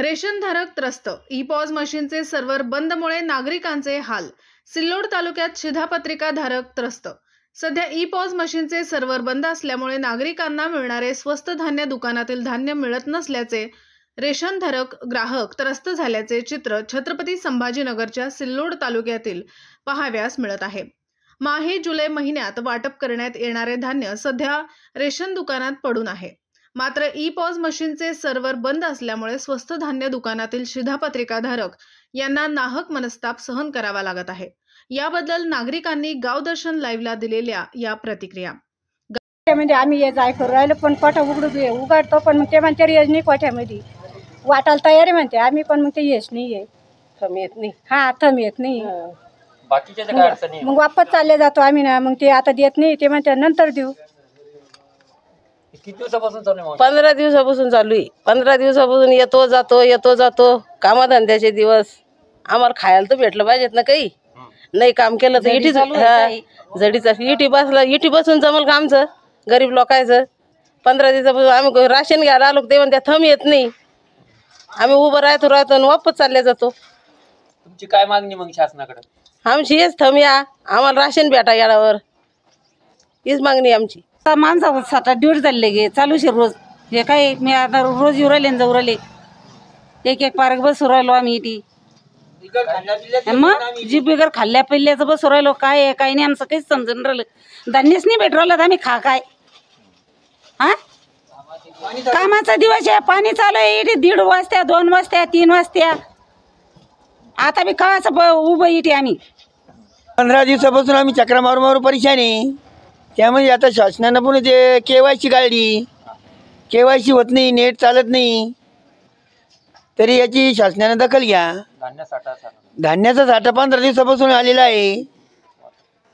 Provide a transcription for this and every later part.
रेशनधारक त्रस्त. ई-पॉज मशीनचे सर्व्हर बंदमुळे नागरिकांचे हाल. सिल्लोड तालुक्यात शिधापत्रिका धारक त्रस्त. सध्या ई-पॉज मशीनचे सर्व्हर बंद असल्यामुळे नागरिकांना मिळणारे स्वस्त धान्य दुकानातील धान्य मिळत नसल्याचे रेशनधारक ग्राहक त्रस्त झाल्याचे चित्र छत्रपती संभाजीनगरच्या सिल्लोड तालुक्यातील पाहाव्यास मिळत आहे. माहे जुलै महिन्यात वाटप करण्यात येणारे धान्य सध्या रेशन दुकानात पडून आहे. मात्र ई-पॉज मशीनचे सर्व्हर बंद असल्यामुळे स्वस्त धान्य दुकानातील शिधापत्रिकाधारक यांना नाहक मनस्ताप सहन करावा लागत आहे. याबद्दल नागरिकांनी गावदर्शन लाईव्हला दिलेल्या या प्रतिक्रिया. म्हणजे आम्ही ये जाय करू राहिलो पण कोठा उघडतो पण मग ते म्हणते येत नाही कोठ्यामध्ये वाटायला तयारी म्हणते आम्ही पण मग ते येत नाही थम येत नाही. हा थम येत नाही. बाकीच्या काय अडचणी मग वापस चालले जातो आम्ही ना. मग ते आता देत नाही ते म्हणते नंतर देऊ. किती दिवसापासून चालू आहे? 15 दिवसापासून चालू आहे. 15 दिवसापासून येतो जातो कामाधंद्याचे दिवस. आम्हाला खायला तर भेटलं पाहिजेत ना. काही नाही काम केलं तर इटी बसला इटी बसून जमल का आमचं गरीब लोकांचं. 15 दिवसापासून आम्ही राशन घ्यायला आलो ते म्हणते थम येत नाही. आम्ही उभं राहतो आणि वापस चालले जातो. तुमची काय मागणी मग शासनाकडे? आमची हेच थम या आम्हाला राशन भेटा याडावर हीच मागणी आमची. माणसा 7-8 दिवस झाले गे चालू शे रोज. हे काय मी आता रोज येऊ राहिले जाऊ राहिले. एक पार्क बसू राहिलो आम्ही इथे. मग जी बिगर खाल्ल्या पहिल्याचं बसू राहिलो. काय काही नाही आमचं काहीच समजून राहिलं. धान्यच नाही भेट राहिलं आम्ही काय हा कामाचा दिवस आहे. पाणी चालू आहे इथे 1:30 वाजता 2 वाजता 3 वाजता. आता बी कावाचं उभं इथे आम्ही. 15 दिवसापासून आम्ही चक्रा मारू परेशान आहे. त्यामुळे आता शासनानं पण ते KYC काढली. KYC होत नाही, नेट चालत नाही. तरी याची शासनाने दखल घ्या. धान्याचा साठा 15 दिवसापासून आलेला आहे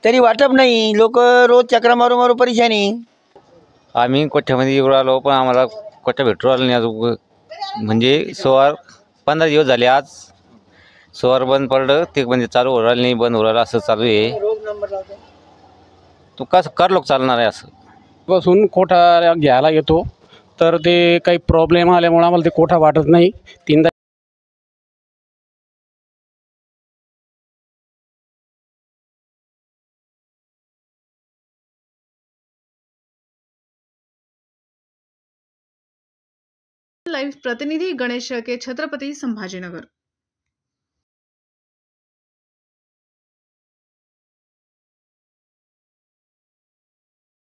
तरी वाटप नाही. लोक रोज चक्रा मारू परेशान आहे. आम्ही कोठ्यामध्ये येऊ राहिलो पण आम्हाला कोठ्या भेटू राहिलं नाही अजून. म्हणजे सोवार 15 दिवस झाले. आज सोवार बंद पडलं ते म्हणजे चालू हो राहिलं नाही बंद हो राहिलं असं चालू आहे. तू कसं कर लोक चालणार आहे असं. बसून कोठा घ्यायला येतो तर ते काही प्रॉब्लेम आल्यामुळे आम्हाला ते कोठा वाटत नाही. 3दा लाईव्ह प्रतिनिधी गणेश शेळके, छत्रपती संभाजीनगर.